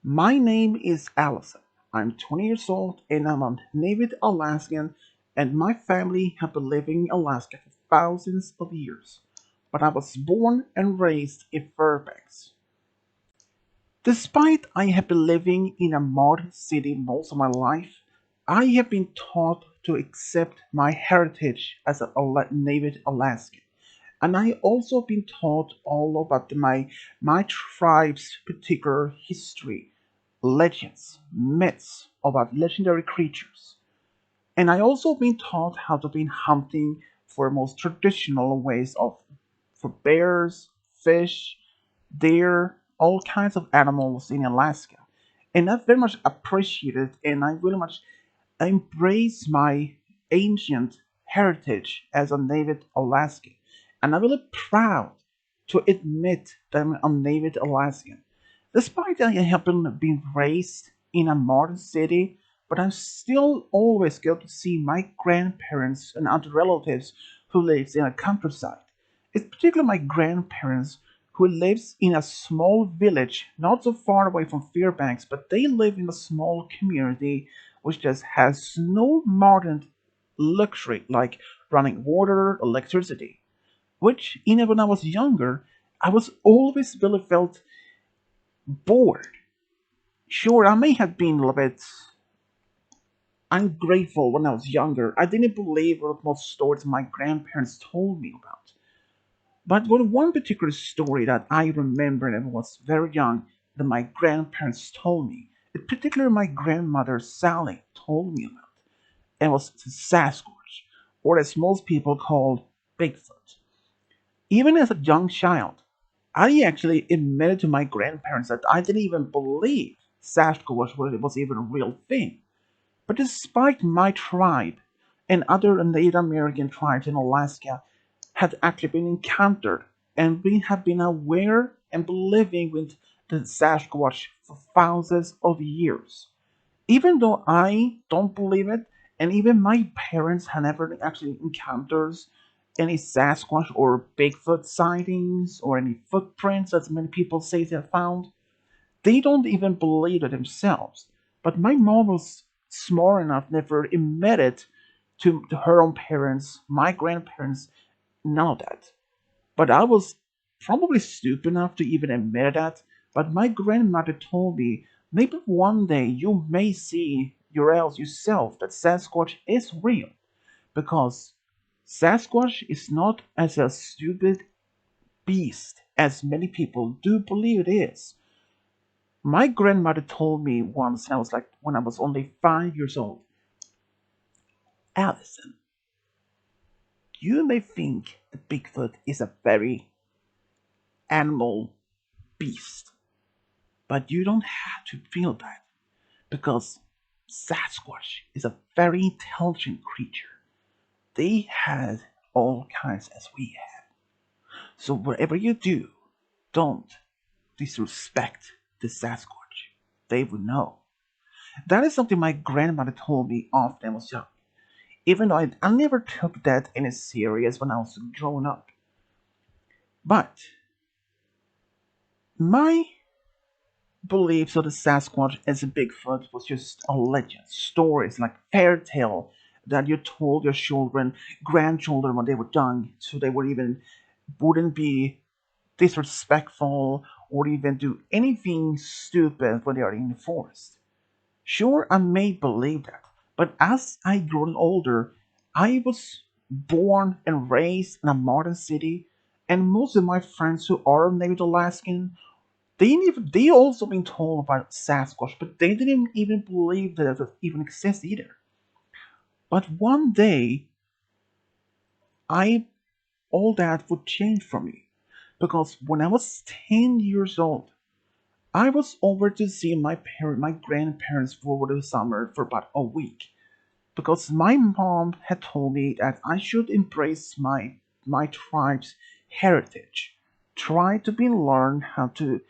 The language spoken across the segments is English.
My name is Allison. I'm 20 years old and I'm a native Alaskan, and my family have been living in Alaska for thousands of years. But I was born and raised in Fairbanks. Despite I have been living in a modern city most of my life, I have been taught to accept my heritage as a native Alaskan. And I also been taught all about my tribe's particular history, legends, myths about legendary creatures. And I also been taught how to be hunting for most traditional ways of for bears, fish, deer, all kinds of animals in Alaska. And I very much appreciate it, and I really much embrace my ancient heritage as a native Alaskan. And I'm really proud to admit that I'm a native Alaskan. Despite I haven't been raised in a modern city, but I'm still always go to see my grandparents and other relatives who lives in a countryside. It's particularly my grandparents who lives in a small village not so far away from Fairbanks, but they live in a small community which just has no modern luxury like running water, electricity. Which, even when I was younger, I was always really felt bored. Sure, I may have been a little bit ungrateful when I was younger. I didn't believe what most stories my grandparents told me about. But one particular story that I remember when I was very young that my grandparents told me, in particular my grandmother Sally told me about, and was Sasquatch, or as most people called Bigfoot. Even as a young child, I actually admitted to my grandparents that I didn't even believe Sasquatch was even a real thing. But despite my tribe and other Native American tribes in Alaska had actually been encountered, and we have been aware and believing with the Sasquatch for thousands of years. Even though I don't believe it, and even my parents had never actually encountered any Sasquatch or Bigfoot sightings or any footprints, as many people say they have found, they don't even believe it themselves. But my mom was smart enough never admitted to her own parents, my grandparents, none of that. But I was probably stupid enough to even admit that. But my grandmother told me maybe one day you may see your else yourself that Sasquatch is real. Because Sasquatch is not as a stupid beast as many people do believe it is. My grandmother told me once, and I was like, when I was only 5 years old, Allison, you may think that Bigfoot is a very animal beast, but you don't have to feel that because Sasquatch is a very intelligent creature. They had all kinds as we have. So whatever you do, don't disrespect the Sasquatch. They would know. That is something my grandmother told me often when I was young. Even though I never took that any serious when I was growing up. But my beliefs of the Sasquatch as a Bigfoot was just a legend, stories like fairy tale that you told your children, grandchildren when they were young, so they would even wouldn't be disrespectful or even do anything stupid when they are in the forest. Sure, I may believe that, but as I grew older, I was born and raised in a modern city, and most of my friends who are native Alaskan, they also been told about Sasquatch, but they didn't even believe that it even exists either. But one day, I all that would change for me, because when I was 10 years old, I was over to see my grandparents for the summer for about a week because my mom had told me that I should embrace my tribe's heritage, try to be learn how to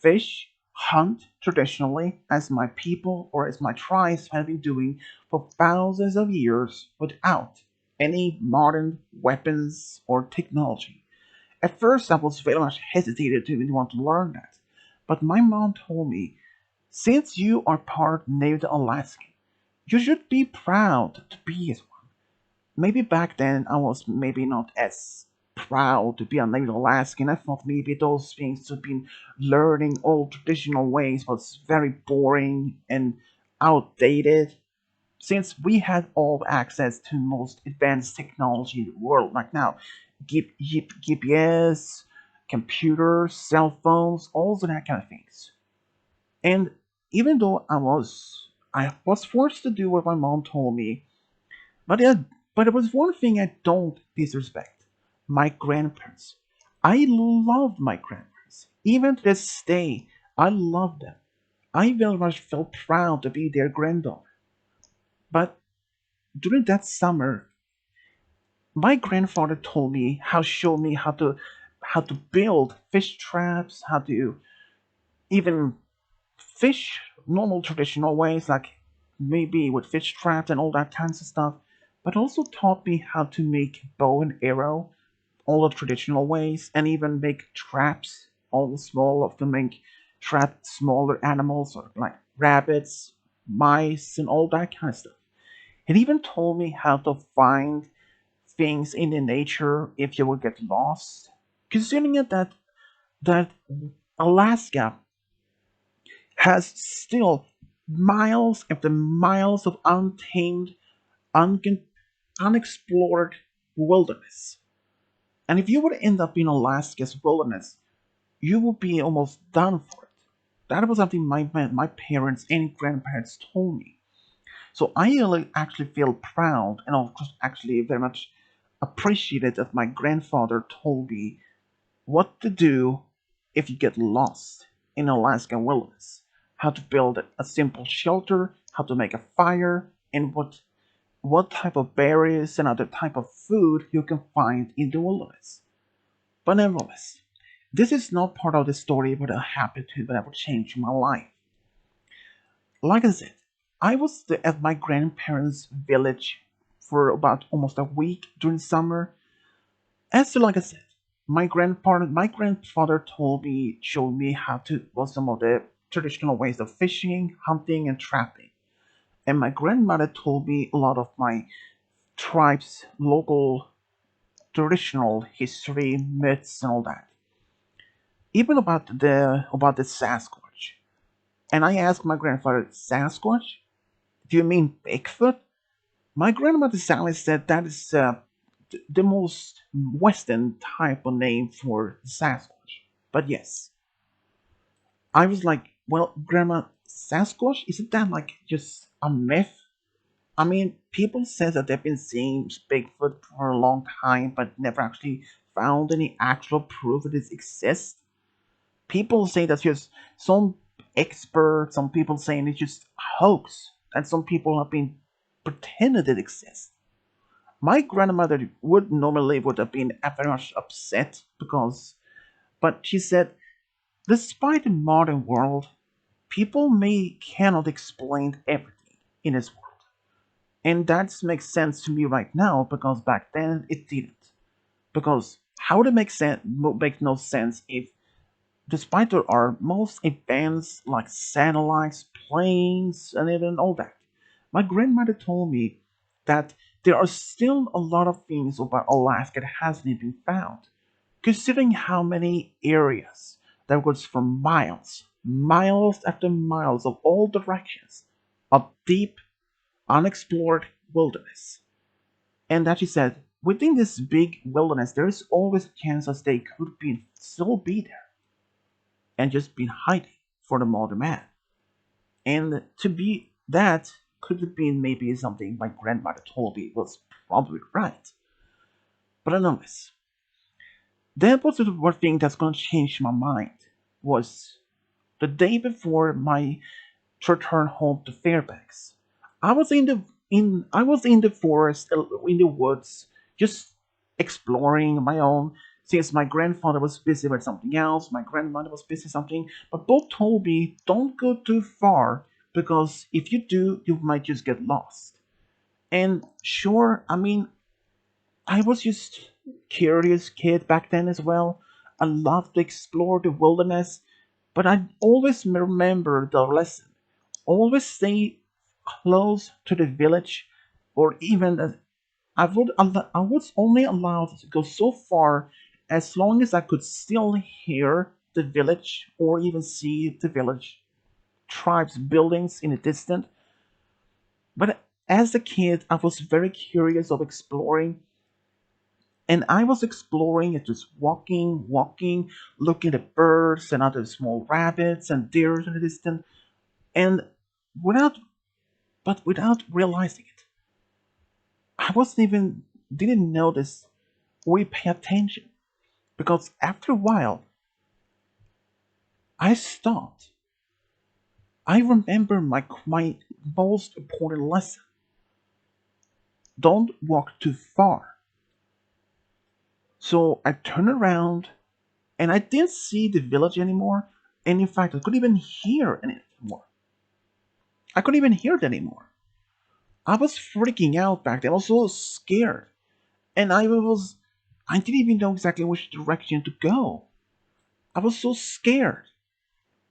fish, hunt traditionally as my people or as my tribes have been doing for thousands of years without any modern weapons or technology. At first, I was very much hesitated to even want to learn that, but my mom told me Since you are part Native Alaskan, you should be proud to be as one. Maybe back then I was maybe not as proud to be a Native Alaskan. I thought maybe those things to be learning old traditional ways was very boring and outdated. Since we had all access to most advanced technology in the world right now, GPS, computers, cell phones, all of that kind of things. And even though I was forced to do what my mom told me, but but it was one thing I don't disrespect. My grandparents. I loved my grandparents. Even to this day, I love them. I very much felt proud to be their granddaughter. But during that summer, my grandfather told me how showed me how to build fish traps, how to even fish normal traditional ways, like maybe with fish traps and all that kinds of stuff, but also taught me how to make bow and arrow, all the traditional ways, and even make traps, all the small of them make trap smaller animals or like rabbits, mice, and all that kind of stuff. It even told me how to find things in the nature if you will get lost. Considering it that Alaska has still miles after miles of untamed, un- unexplored wilderness. And if you were to end up in Alaska's wilderness, you would be almost done for it. That was something my parents and grandparents told me. So I really actually feel proud and of course actually very much appreciated that my grandfather told me what to do if you get lost in Alaska wilderness, how to build a simple shelter, how to make a fire, and what type of berries and other type of food you can find in the wilderness. But nevertheless, this is not part of the story, but a habit that will change my life. Like I said, I was at my grandparents' village for about almost a week during summer. Like I said, my grandfather told me, showed me how to what some of the traditional ways of fishing, hunting, and trapping. And my grandmother told me a lot of my tribe's local traditional history, myths, and all that. Even about the Sasquatch. And I asked my grandfather, Sasquatch? Do you mean Bigfoot? My grandmother Sally said that is the most Western type of name for Sasquatch. But yes, I was like, well, Grandma, Sasquatch, isn't that like just a myth? I mean, people say that they've been seeing Bigfoot for a long time, but never actually found any actual proof that it exists. People say that's just some experts, some people saying it's just a hoax, and some people have been pretending it exists. My grandmother would normally would have been very much upset because, but she said, despite the modern world, people may cannot explain everything in this world, and that makes sense to me right now because back then it didn't. Because how would it make no sense if, despite there are most events like satellites, planes, and even all that, my grandmother told me that there are still a lot of things about Alaska that hasn't been found. Considering how many areas there was for miles, miles after miles of all directions, of deep, unexplored wilderness. And that she said, within this big wilderness, there is always a chance that they could be still be there and just been hiding for the modern man. And to be that could have been maybe something my grandmother told me was probably right. But anyways, that was the one thing that's gonna change my mind was the day before my return home to Fairbanks. I was in the forest in the woods just exploring my own since my grandfather was busy with something else, my grandmother was busy something, but both told me don't go too far because if you do, you might just get lost. And sure, I mean, I was just curious kid back then as well. I loved to explore the wilderness, but I always remember the lesson. always stay close to the village, or even I was only allowed to go so far as long as I could still hear the village or even see the village tribes buildings in the distance. But as a kid, I was very curious of exploring, and I was exploring and just walking, looking at birds and other small rabbits and deer in the distance, and without without realizing it, I wasn't even didn't notice or pay attention because after a while I stopped. I remember my most important lesson: don't walk too far. So I turned around and I didn't see the village anymore. And in fact, I couldn't even hear it anymore. I couldn't even hear it anymore. I was freaking out back then. I was so scared. And I didn't even know exactly which direction to go. I was so scared.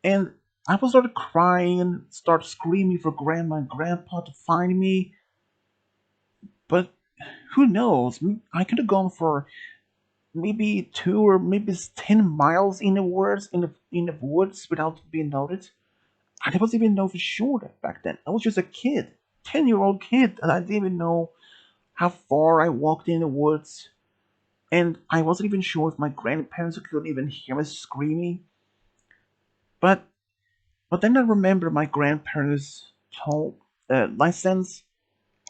And I was started crying and start screaming for grandma and grandpa to find me. But who knows? I could have gone for maybe 2 or maybe 10 miles in the woods without being noticed. I wasn't even know for sure that back then. I was just a kid, 10-year-old kid, and I didn't even know how far I walked in the woods. And I wasn't even sure if my grandparents could even hear me screaming. But then I remember my grandparents told lessons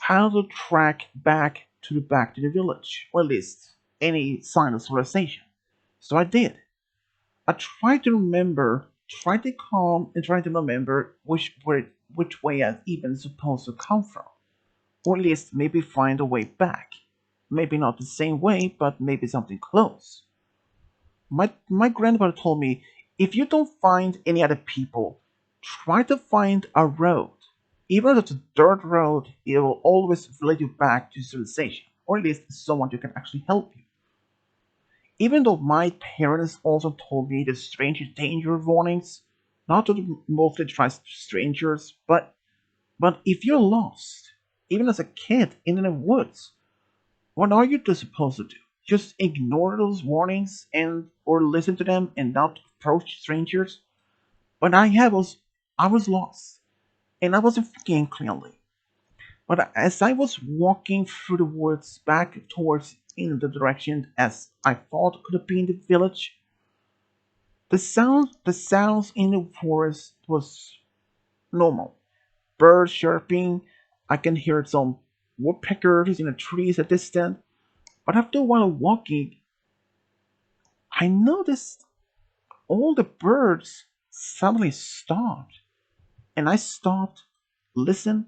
how to track back to the village, or at least any sign of civilization. So I did. I tried to remember, tried to calm, and tried to remember which way I even supposed to come from, or at least maybe find a way back. Maybe not the same way, but maybe something close. My grandfather told me, if you don't find any other people, try to find a road. Even if it's a dirt road, it will always lead you back to civilization, or at least someone who can actually help you. Even though my parents also told me the stranger danger warnings, not to mostly trust strangers, but if you're lost, even as a kid in the woods, what are you supposed to do? Just ignore those warnings and or listen to them and not approach strangers? But I was lost and I wasn't thinking clearly. But as I was walking through the woods back towards in the direction as I thought could have been the village, the sounds in the forest was normal. Birds chirping, I can hear some woodpeckers in the trees at distance. But after a while walking, I noticed all the birds suddenly stopped. And I stopped, listened,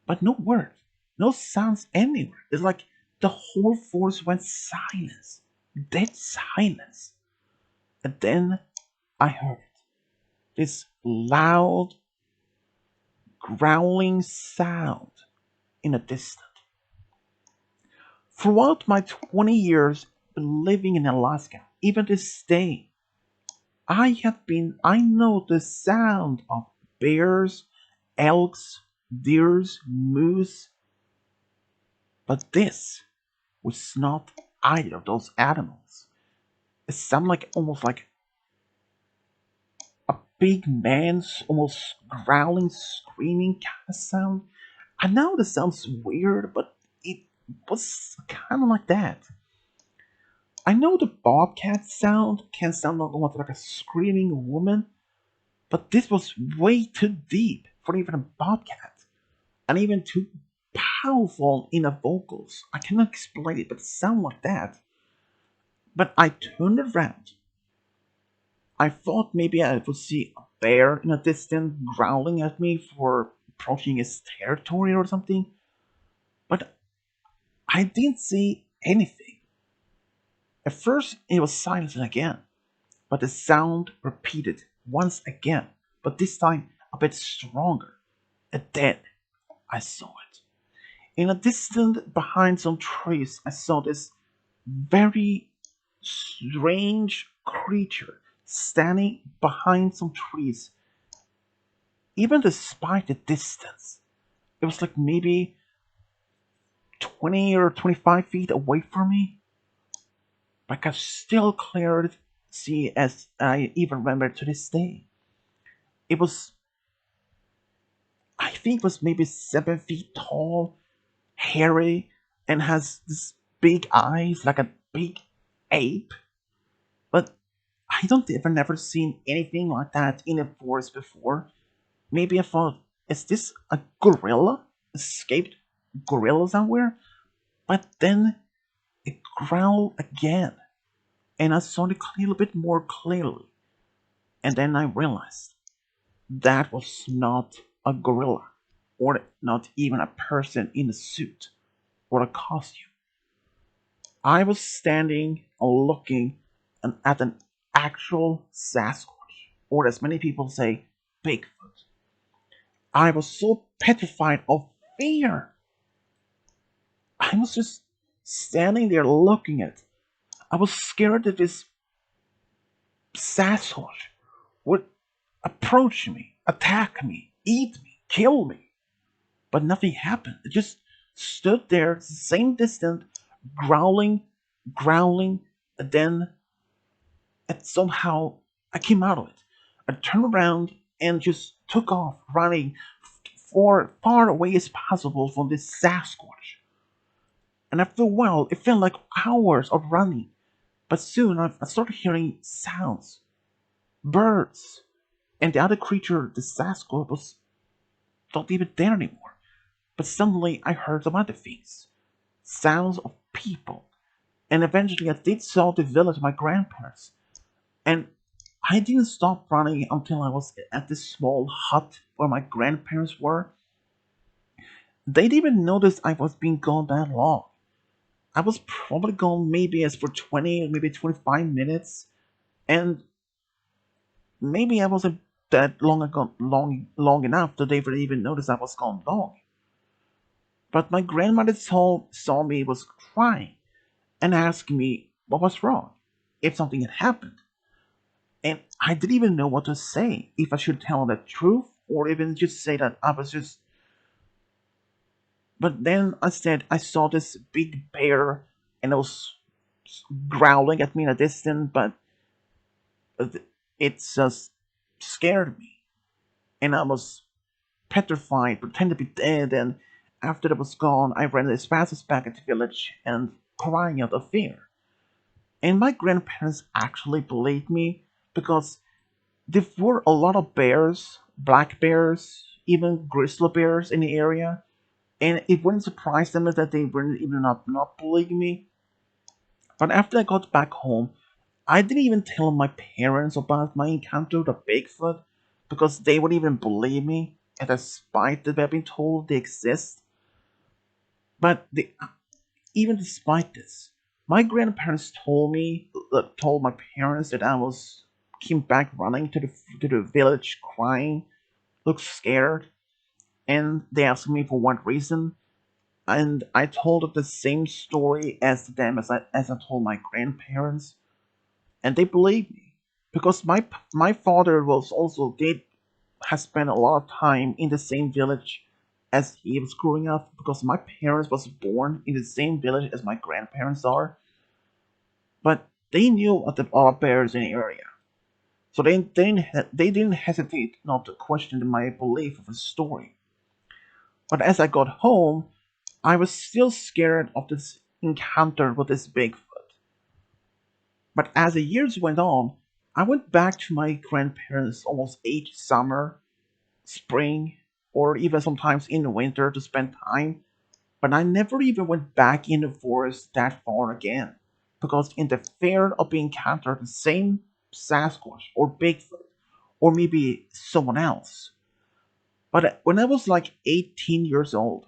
but no word, no sounds anywhere. It's like the whole forest went silence, dead silence. And then I heard this loud, growling sound in the distance. Throughout my 20 years living in Alaska, even this day, I know the sound of bears, elks, deers, moose, but this was not either of those animals. It sounded like almost like a big man's almost growling, screaming kind of sound. I know this sounds weird, but it was kind of like that. I know the bobcat sound can sound like almost like a screaming woman, but this was way too deep for even a bobcat, and even too powerful in the vocals. I cannot explain it, but it sounded like that. But I turned around. I thought maybe I would see a bear in the distance growling at me for approaching his territory or something, but I didn't see anything. At first, it was silent again, but the sound repeated once again, but this time a bit stronger. And then I saw it. In a distance behind some trees, I saw this very strange creature standing behind some trees, even despite the distance. It was like maybe 20 or 25 feet away from me. But I could still clearly see as I even remember to this day. It was, I think, it was maybe 7 feet tall, hairy, and has this big eyes like a big ape. But I don't think I've never seen anything like that in a forest before. Maybe I thought, is this a gorilla? Escaped gorilla somewhere? But then it growled again, and I saw it a little bit more clearly. And then I realized that was not a gorilla, or not even a person in a suit or a costume. I was standing looking at an actual Sasquatch, or as many people say, Bigfoot. I was so petrified of fear. I was just standing there looking at it. I was scared that this Sasquatch would approach me, attack me, eat me, kill me. But nothing happened. It just stood there, the same distance, growling, growling, and then somehow I came out of it. I turned around and just took off, running for far away as possible from this Sasquatch. And after a while, it felt like hours of running. But soon I started hearing sounds, birds, and the other creature, the Sasquatch, was not even there anymore. But suddenly I heard some other things, sounds of people, and eventually I did saw the village of my grandparents. And I didn't stop running until I was at this small hut where my grandparents were. They didn't even notice I was being gone that long. I was probably gone maybe as for 20, maybe 25 minutes, and maybe I wasn't that long ago, long enough that they would even notice I was gone long. But my grandmother saw me was crying and asked me what was wrong, if something had happened. And I didn't even know what to say, if I should tell the truth or even just say that I was just. But then I said I saw this big bear and it was growling at me in a distance, but it just scared me. And I was petrified, pretended to be dead, and after it was gone, I ran as fast as back at the village and crying out of fear. And my grandparents actually believed me because there were a lot of bears, black bears, even grizzly bears in the area, and it wouldn't surprise them that they were even not believing me. But after I got back home, I didn't even tell my parents about my encounter with a Bigfoot because they wouldn't even believe me, and despite that I've been told they exist. But even despite this, my grandparents told my parents that I was came back running to the village crying, looked scared, and they asked me for what reason, and I told them the same story as them as I told my grandparents, and they believed me because my father was also did has spent a lot of time in the same village as he was growing up because my parents was born in the same village as my grandparents are, but they knew of the other bears in the area. So they didn't hesitate not to question my belief of the story. But as I got home, I was still scared of this encounter with this Bigfoot. But as the years went on, I went back to my grandparents almost each summer, spring, or even sometimes in the winter to spend time. But I never even went back in the forest that far again. Because in the fear of being encountered the same Sasquatch or Bigfoot, or maybe someone else. But when I was like 18 years old,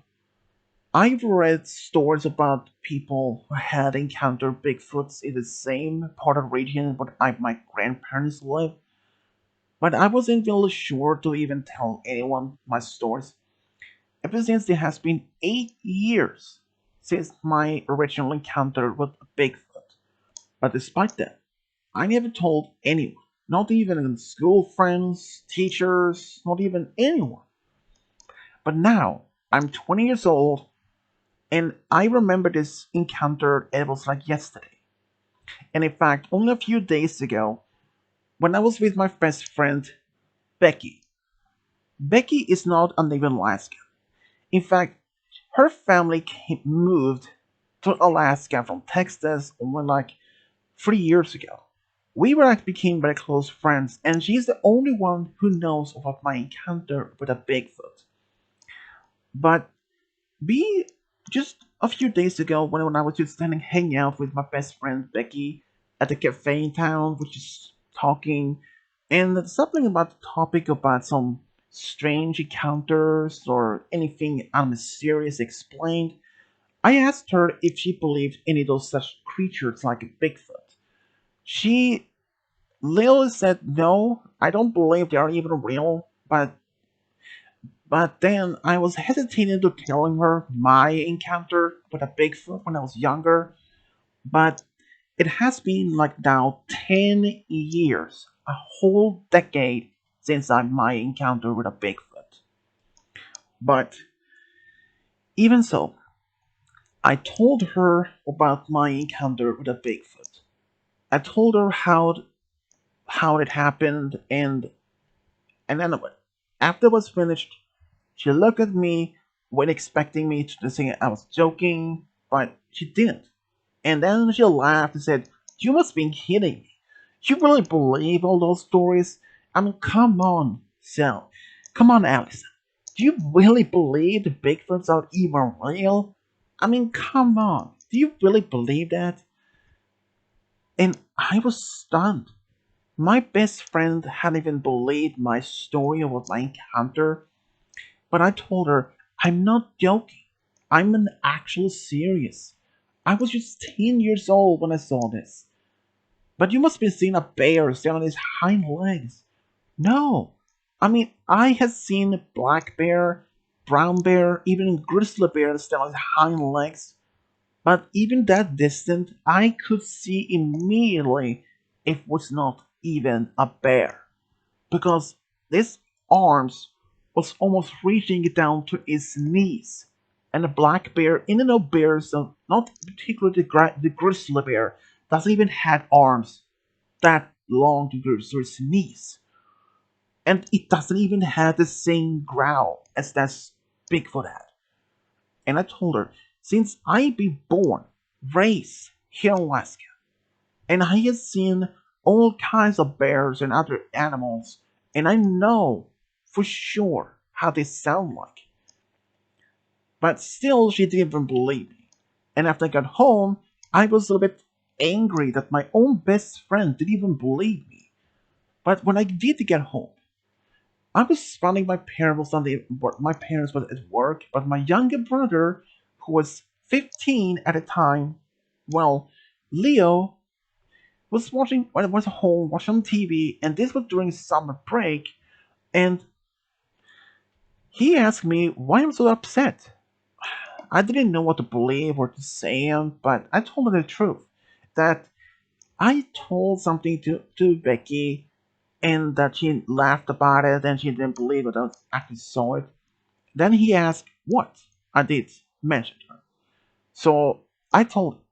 I've read stories about people who had encountered Bigfoots in the same part of the region where my grandparents live, but I wasn't really sure to even tell anyone my stories. Ever since it has been 8 years since my original encounter with Bigfoot, but despite that, I never told anyone. not even school friends, teachers, not even anyone. But now I'm 20 years old and I remember this encounter, it was like yesterday. And in fact, only a few days ago, when I was with my best friend, Becky. Becky is not a native Alaska. In fact, her family moved to Alaska from Texas only like 3 years ago. We were like became very close friends, and she's the only one who knows about my encounter with a Bigfoot. But we just a few days ago, when I was just standing hanging out with my best friend Becky at the cafe in town, which is talking, and something about the topic about some strange encounters or anything mysterious explained. I asked her if she believed any of those such creatures like a Bigfoot. She literally said, "No, I don't believe they are even real." But then I was hesitating to telling her my encounter with a Bigfoot when I was younger. But it has been like now 10 years, a whole decade since my encounter with a Bigfoot. But even so, I told her about my encounter with a Bigfoot. I told her how it happened, and anyway, after it was finished, she looked at me, when expecting me to say I was joking, but she didn't. And then she laughed and said, "You must be kidding me. You really believe all those stories? I mean, come on, Sal. Come on, Allison. Do you really believe the Bigfoots are even real? I mean, come on. Do you really believe that?" And I was stunned. My best friend hadn't even believed my story about my encounter, but I told her, "I'm not joking. I'm an actual serious. I was just 10 years old when I saw this. But you must be seeing a bear stand on his hind legs." "No. I mean, I had seen black bear, brown bear, even grizzly bear stand on his hind legs. But even that distant, I could see immediately it was not even a bear. Because his arms was almost reaching down to his knees. And the black bear, in and of bears, not particularly the grizzly bear, doesn't even have arms that long to go to his knees. And it doesn't even have the same growl as that Bigfoot had." And I told her, since I be born, raised here in Alaska, and I have seen all kinds of bears and other animals, and I know for sure how they sound like. But still, she didn't even believe me. And after I got home, I was a little bit angry that my own best friend didn't even believe me. But when I did get home, I was finding my parents were at work, but my younger brother, who was 15 at the time, well, Leo, was home watching TV, and this was during summer break, and he asked me why I'm so upset. I didn't know what to believe or to say him, but I told him the truth that I told something to Becky, and that she laughed about it and she didn't believe it. I actually saw it. Then he asked what I did mention her. So I told him.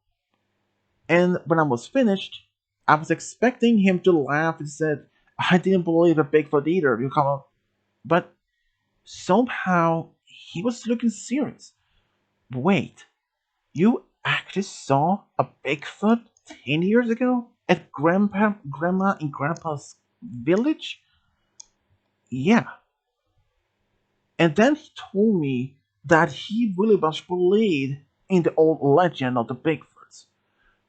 And when I was finished, I was expecting him to laugh and said, "I didn't believe a Bigfoot either. You come up." But somehow he was looking serious. "Wait, you actually saw a Bigfoot 10 years ago at Grandma and Grandpa's village?" "Yeah." And then he told me that he really much believed in the old legend of the Bigfoots.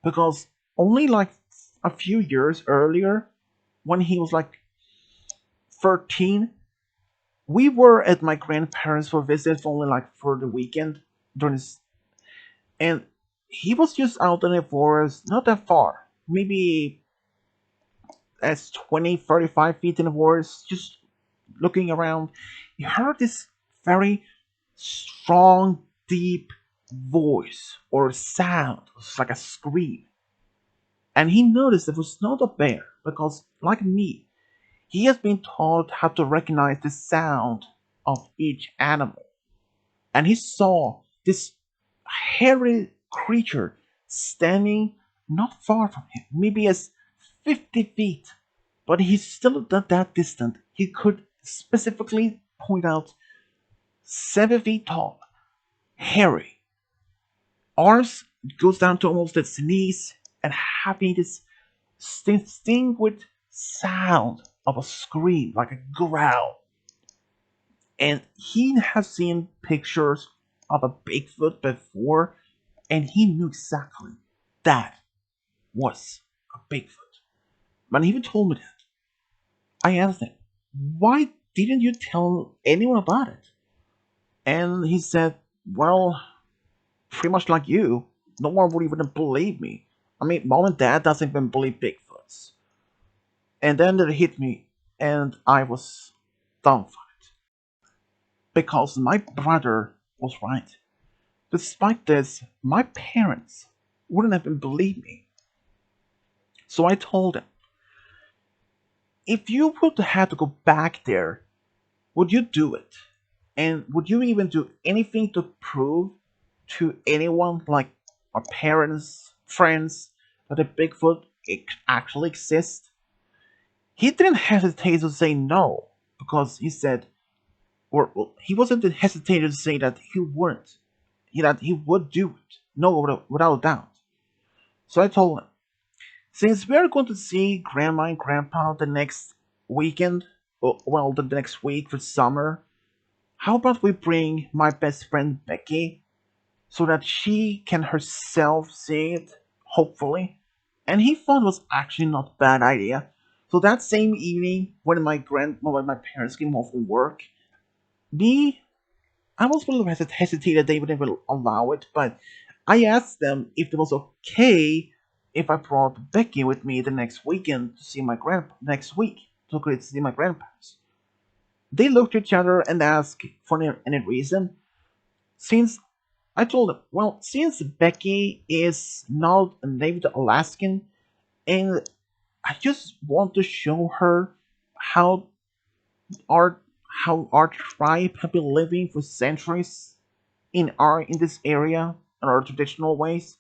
Because only like a few years earlier, when he was like 13, we were at my grandparents for visit for only like for the weekend during this, and he was just out in the forest, not that far, maybe as 20, 35 feet in the forest, just looking around. He heard this very strong, deep voice or sound. It was like a scream. and he noticed it was not a bear because, like me, he has been taught how to recognize the sound of each animal. And he saw this hairy creature standing not far from him, maybe as 50 feet. But he's still not that distant. He could specifically point out 7 feet tall, hairy, arms goes down to almost its knees, and having this distinct sound of a scream, like a growl. And he has seen pictures of a Bigfoot before, and he knew exactly that was a Bigfoot. But he even told me that. I asked him, why didn't you tell anyone about it? And he said, well, pretty much like you, no one would even believe me. I mean, mom and dad doesn't even believe Bigfoots. And then it hit me, and I was dumbfounded. Because my brother was right. Despite this, my parents wouldn't even believe me. So I told them, if you would have to go back there, would you do it? And would you even do anything to prove to anyone, like our parents, friends, that a Bigfoot actually exists? He didn't hesitate to say no, because he said, or well, he wasn't hesitating to say that he wouldn't, that he would do it, no, without doubt. So I told him, since we are going to see Grandma and Grandpa the next weekend, well, the next week for summer, how about we bring my best friend Becky so that she can herself see it, hopefully? And he thought it was actually not a bad idea. So that same evening, when my parents came home from work, me, I was a little hesitated they would even allow it, but I asked them if it was okay if I brought Becky with me the next weekend to see my next week to go to see my grandparents. They looked at each other and asked for any reason. Since I told them, well, since Becky is not a native Alaskan, and I just want to show her how our our tribe have been living for centuries in this area in our traditional ways.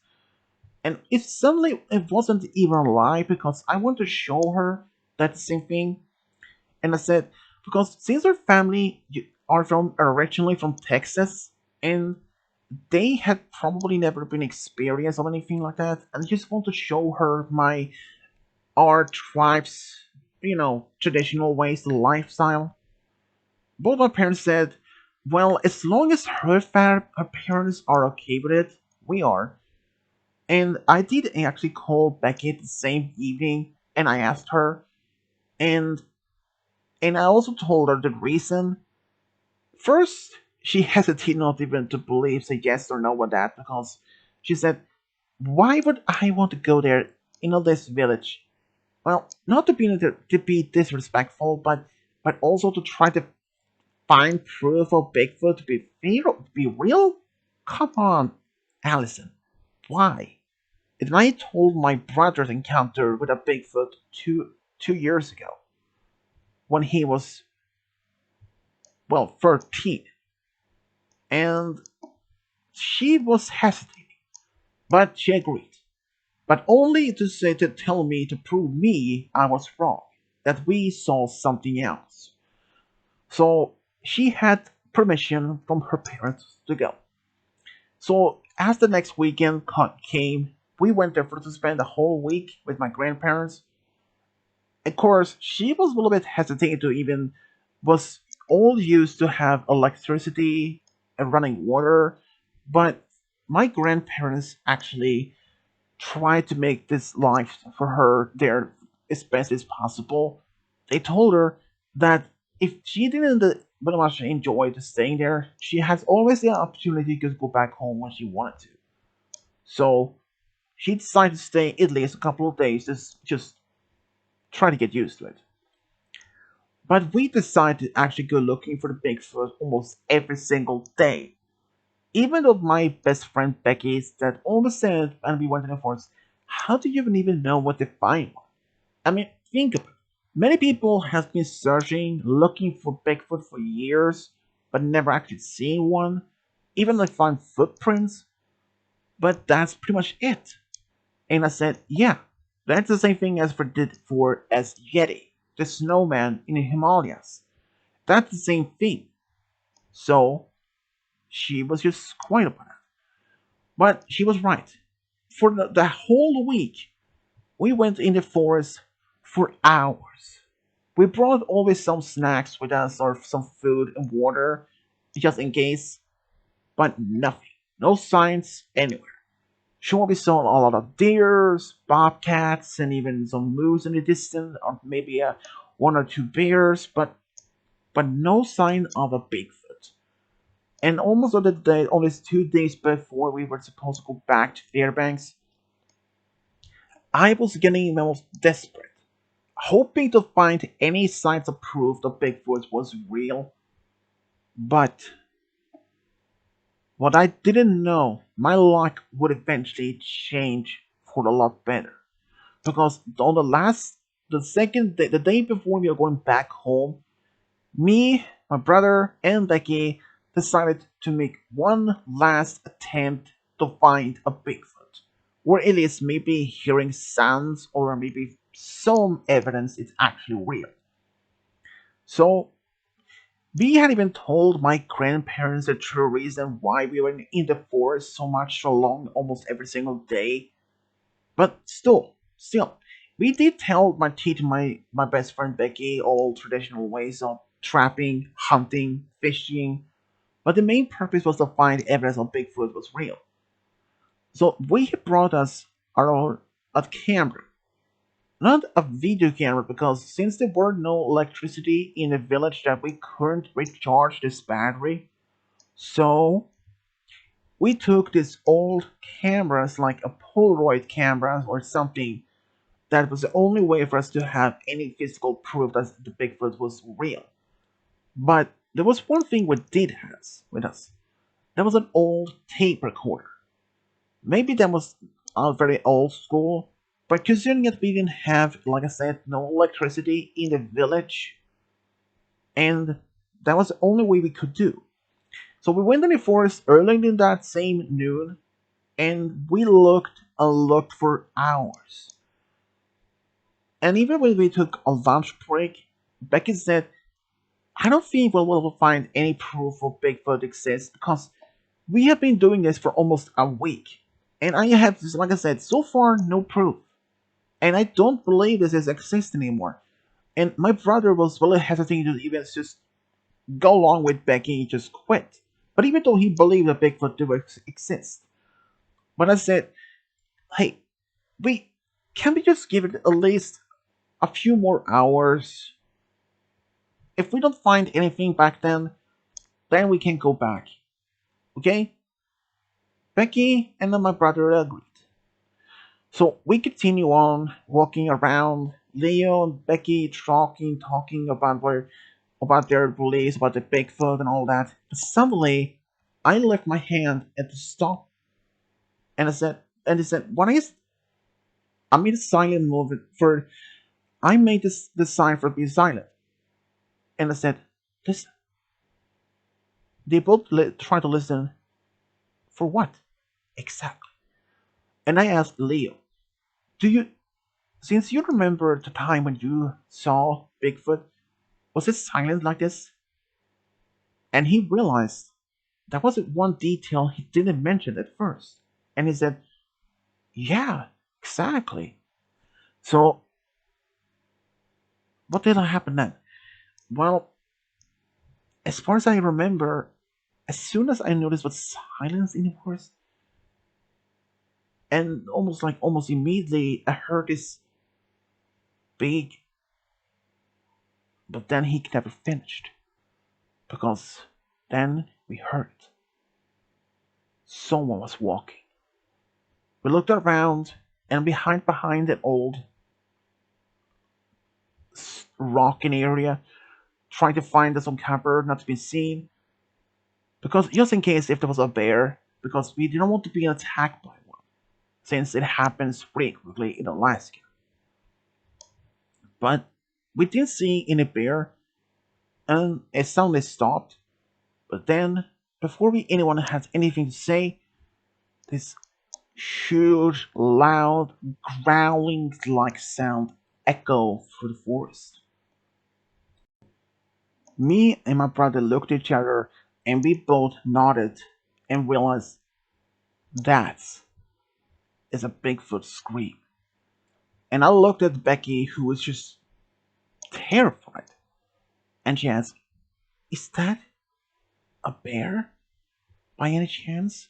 And if suddenly it wasn't even a lie because I want to show her that same thing. And I said, because since her family are from originally from Texas, and they had probably never been experienced of anything like that, and I just want to show her our tribe's, traditional ways, the lifestyle. Both my parents said, well, as long as her parents are okay with it, we are. And I did actually call Becky the same evening, and I asked her, and I also told her the reason. First, she hesitated not even to believe, say yes or no with that, because she said, "Why would I want to go there in this village? Well, not to be disrespectful, but also to try to find proof of Bigfoot to be real? Come on, Allison, why?" And I told my brother's encounter with a Bigfoot two years ago when he was, well, 13, and she was hesitating, but she agreed. But only to tell me to prove me I was wrong, that we saw something else. So she had permission from her parents to go. So as the next weekend came, we went there to spend the whole week with my grandparents. Of course, she was a little bit hesitant to even was all used to have electricity and running water, but my grandparents actually tried to make this life for her there as best as possible. They told her that if she didn't very much enjoy the staying there, she has always the opportunity to go back home when she wanted to. So she decided to stay at least a couple of days, just try to get used to it. But we decided to actually go looking for the Bigfoot almost every single day. Even though my best friend Becky said almost said, and we went in the forest, How do you even know what to find one? I mean, think of it. Many people have been searching, looking for Bigfoot for years, but never actually seen one. Even they find footprints, but that's pretty much it. And I said, yeah, that's the same thing as we did for as Yeti, the snowman in the Himalayas. That's the same thing. So she was just quiet about it. But she was right. For the whole week, we went in the forest for hours. We brought always some snacks with us or some food and water, just in case, but nothing. No signs anywhere. Sure, we saw a lot of deers, bobcats, and even some moose in the distance, or maybe one or two bears, but no sign of a Bigfoot. And almost on the day, only 2 days before we were supposed to go back to Fairbanks, I was getting almost desperate, hoping to find any signs of proof that Bigfoot was real. But what I didn't know, my luck would eventually change for a lot better. Because on the second day, the day before we were going back home, me, my brother, and Becky decided to make one last attempt to find a Bigfoot. Or at least maybe hearing sounds or maybe some evidence it's actually real. So we had even told my grandparents the true reason why we were in the forest so much so long almost every single day. But still, we did tell my best friend Becky all traditional ways of trapping, hunting, fishing, but the main purpose was to find evidence of Bigfoot was real. So we brought us our a camera, not a video camera, because since there were no electricity in the village that we couldn't recharge this battery, so we took these old cameras like a Polaroid camera or something. That was the only way for us to have any physical proof that the Bigfoot was real. But there was one thing we did have with us. That was an old tape recorder. Maybe that was very old school, but considering that we didn't have, like I said, no electricity in the village, and that was the only way we could do. So we went in the forest early in that same noon, and we looked and looked for hours. And even when we took a lunch break, Becky said, I don't think we'll find any proof of Bigfoot exists because we have been doing this for almost a week. And I have, like I said, so far no proof. And I don't believe this is exist anymore. And my brother was really hesitant to even just go along with Becky and just quit. But even though he believed that Bigfoot do exist. But I said, hey, we can we just give it at least a few more hours? If we don't find anything back then we can go back. Okay? Becky and then my brother agreed. So we continue on walking around. Leo and Becky talking about their beliefs about the Bigfoot and all that. But suddenly, I left my hand at the stop, and they said, "What is?" I made a silent movement for. I made the sign for being silent, and I said, "Listen." They both try to listen for what exactly? And I asked Leo, "Do you Since you remember the time when you saw Bigfoot, was it silent like this?" And he realized that was one detail he didn't mention at first. And he said, yeah, exactly. So, what did happen then? Well, as far as I remember, as soon as I noticed what silence in the forest, and almost immediately, I heard this big, but then he never finished. Because then we heard someone was walking. We looked around, and behind that old rocking area, trying to find some cover not to be seen, because just in case if there was a bear, because we didn't want to be attacked by one. since it happens frequently in Alaska. But we didn't see any bear, and it suddenly stopped. But then, before anyone had anything to say, this huge, loud, growling-like sound echoed through the forest. Me and my brother looked at each other, and we both nodded and realized that is a Bigfoot scream. And I looked at Becky, who was just terrified, and she asked, "Is that a bear by any chance?"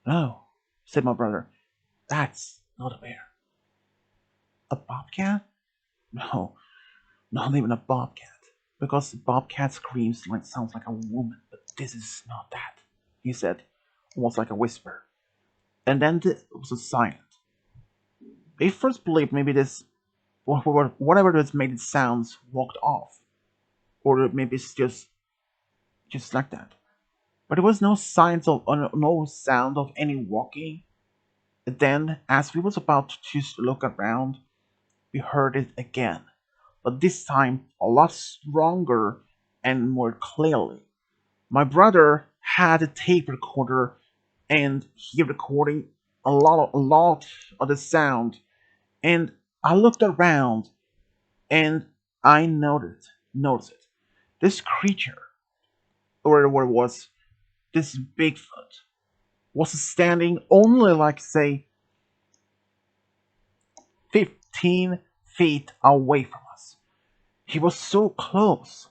"No," said my brother. "That's not a bear." "A bobcat?" "No, not even a bobcat. Because the bobcat screams like sounds like a woman, but this is not that," he said, almost like a whisper. And then there was a silence. They first believed maybe this whatever this made it sounds walked off, or maybe it's just like that. But there was no signs of no sound of any walking. And then, as we was about to just look around, we heard it again, but this time a lot stronger and more clearly. My brother had a tape recorder, and he recording a lot of the sound. And I looked around, and I noticed it. This creature, or what it was, this Bigfoot, was standing only like say 15 feet away from us. He was so close,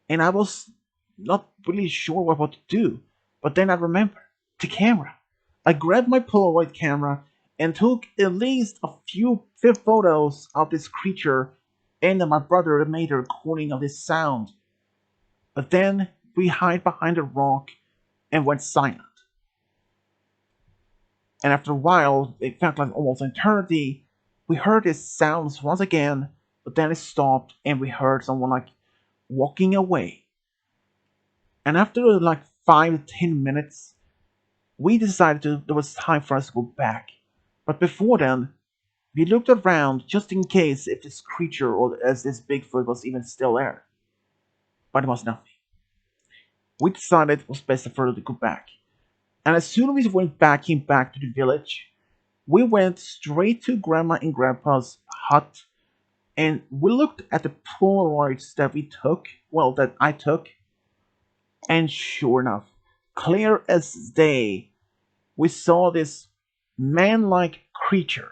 and I was not really sure what to do. But then I remembered the camera. I grabbed my Polaroid camera and took at least a few photos of this creature, and then my brother made a recording of this sound. But then we hid behind a rock and went silent. And after a while, it felt like almost an eternity. We heard these sounds once again, but then it stopped, and we heard someone like walking away. And after like 5 to 10 minutes, we decided it was time for us to go back. But before then, we looked around just in case if this creature or as this Bigfoot was even still there. But it was nothing. We decided it was best for us to go back. And as soon as we came back to the village, we went straight to Grandma and Grandpa's hut, and we looked at the Polaroids that we took, well, that I took, and sure enough, clear as day, we saw this man-like creature,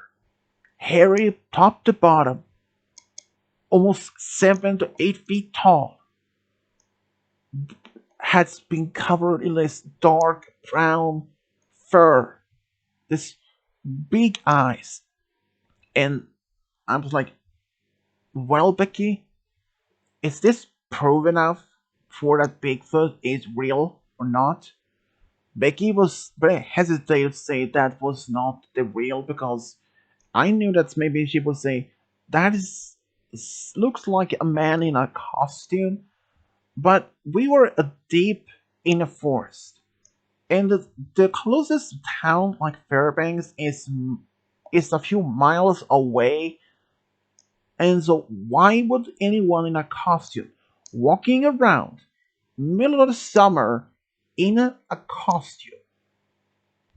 hairy top to bottom, almost 7 to 8 feet tall, has been covered in this dark brown fur, this big eyes, and I was like, "Well, Becky, is this proof enough for that Bigfoot is real or not?" Becky was very hesitant to say that was not the real because I knew that maybe she would say that looks like a man in a costume, but we were deep in a forest, and the closest town like Fairbanks is a few miles away, and so why would anyone in a costume walking around middle of the summer in a costume?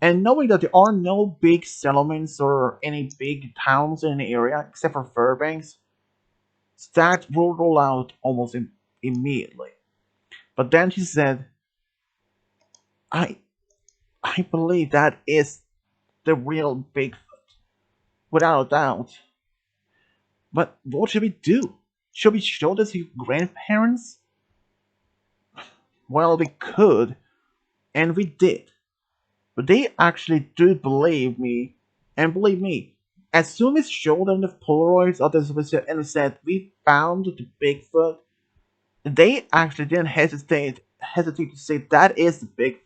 And knowing that there are no big settlements or any big towns in the area except for Fairbanks, that will roll out almost immediately. But then she said, I I believe that is the real Bigfoot, without a doubt. But what should we do? Should we show this to grandparents? Well, we could, and we did. But they actually do believe me, and believe me, as soon as showed them the Polaroids of this visit and said we found the Bigfoot, they actually didn't hesitate to say that is the Bigfoot.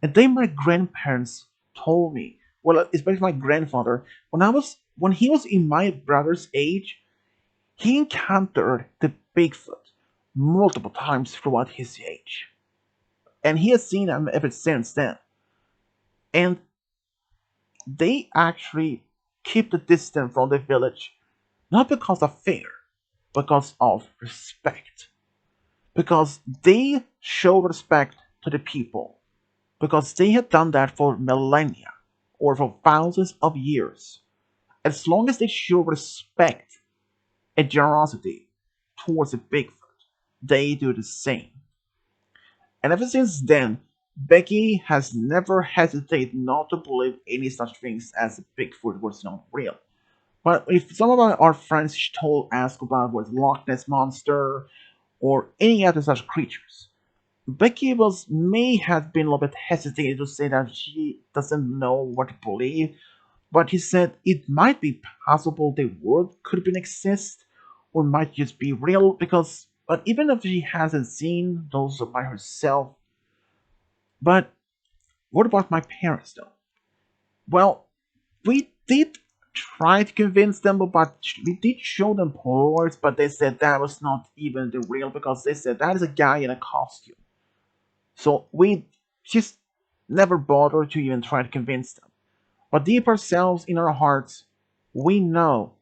And then my grandparents told me, well, especially my grandfather, when he was in my brother's age, he encountered the Bigfoot multiple times throughout his age, and he has seen them ever since then. And they actually keep the distance from the village, not because of fear, because of respect. Because they show respect to the people, because they had done that for millennia or for thousands of years. As long as they show respect and generosity towards the Bigfoot, they do the same. And ever since then, Becky has never hesitated not to believe any such things as Bigfoot was not real. But if some of our friends told us about what Loch Ness Monster or any other such creatures, Becky was may have been a little bit hesitated to say that she doesn't know what to believe, but he said it might be possible the world could have exist or might just be real because but even if she hasn't seen those by herself, but what about my parents though? Well, we did try to convince them about we did show them Polaroids, but they said that was not even the real because they said that is a guy in a costume. So we just never bothered to even try to convince them. But deep ourselves in our hearts, we know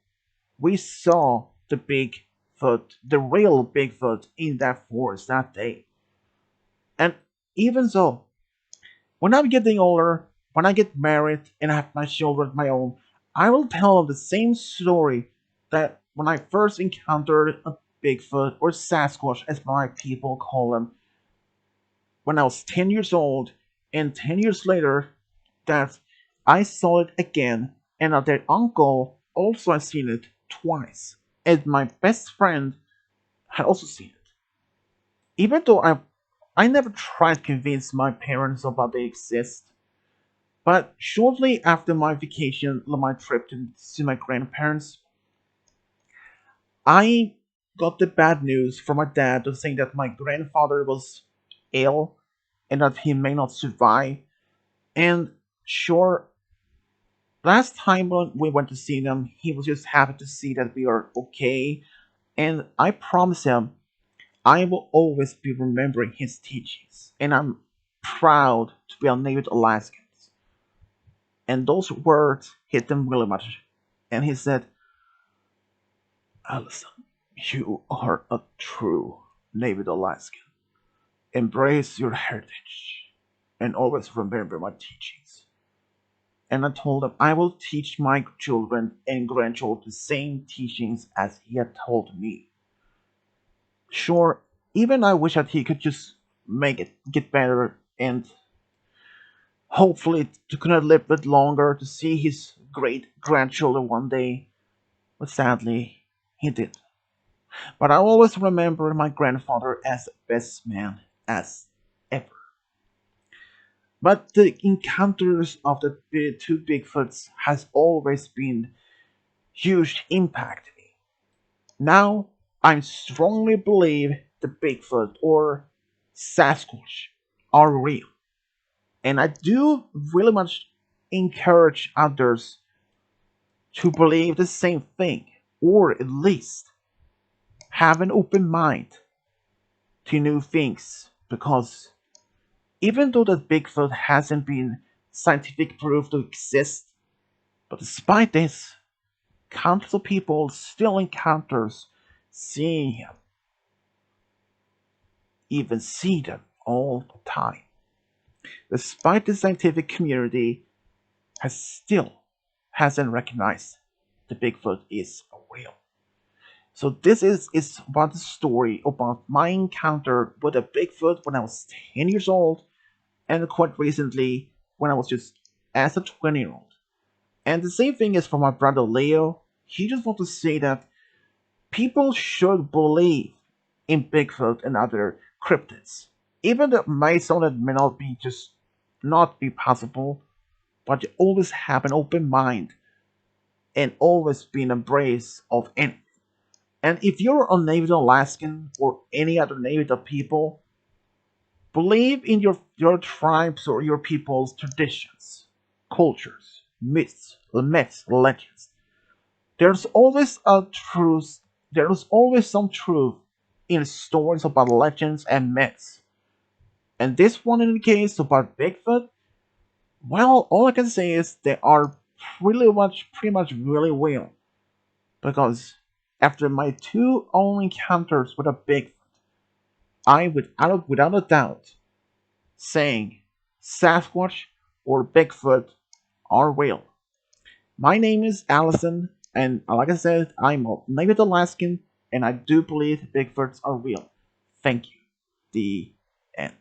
we saw the Bigfoot, the real Bigfoot in that forest that day. And even so, when I'm getting older, when I get married and I have my children of my own, I will tell them the same story that when I first encountered a Bigfoot or Sasquatch, as my people call them, when I was 10 years old, and 10 years later, that I saw it again, and that their uncle also had seen it twice, and my best friend had also seen it. Even though I never tried to convince my parents about they exist, but shortly after my vacation, my trip to see my grandparents, I got the bad news from my dad to saying that my grandfather was ill and that he may not survive. And sure, last time when we went to see them, he was just happy to see that we are okay. And I promise him I will always be remembering his teachings. And I'm proud to be a native Alaskan. And those words hit him really much. And he said, Allison, you are a true native Alaskan. Embrace your heritage and always remember my teachings. And I told him I will teach my children and grandchildren the same teachings as he had told me. Sure, even I wish that he could just make it get better and hopefully to could live a bit longer to see his great grandchildren one day. But sadly, he did. But I always remember my grandfather as the best man as ever. But the encounters of the two Bigfoots has always been huge impact to me. Now I strongly believe the Bigfoot or Sasquatch are real. And I do really much encourage others to believe the same thing, or at least have an open mind to new things. Because even though that Bigfoot hasn't been scientific proof to exist, but despite this, countless of people still encounters seeing him, even see them all the time. Despite the scientific community has still hasn't recognized the Bigfoot is real. So this is about the story about my encounter with a Bigfoot when I was 10 years old and quite recently when I was just as a 20-year-old. And the same thing is for my brother Leo. He just wants to say that people should believe in Bigfoot and other cryptids. Even though it may sound that may not be just not be possible, but you always have an open mind and always be an embrace of anything. And if you're a Native Alaskan or any other Native people, believe in your tribes or your people's traditions, cultures, myths, legends. There's always a truth. There's always some truth in stories about legends and myths. And this one in the case about Bigfoot, Well, all I can say is they are pretty much really real. Because after my two own encounters with a Bigfoot, I would, without a doubt, saying Sasquatch or Bigfoot are real. My name is Allison, and like I said, I'm a native Alaskan, and I do believe Bigfoots are real. Thank you. The end.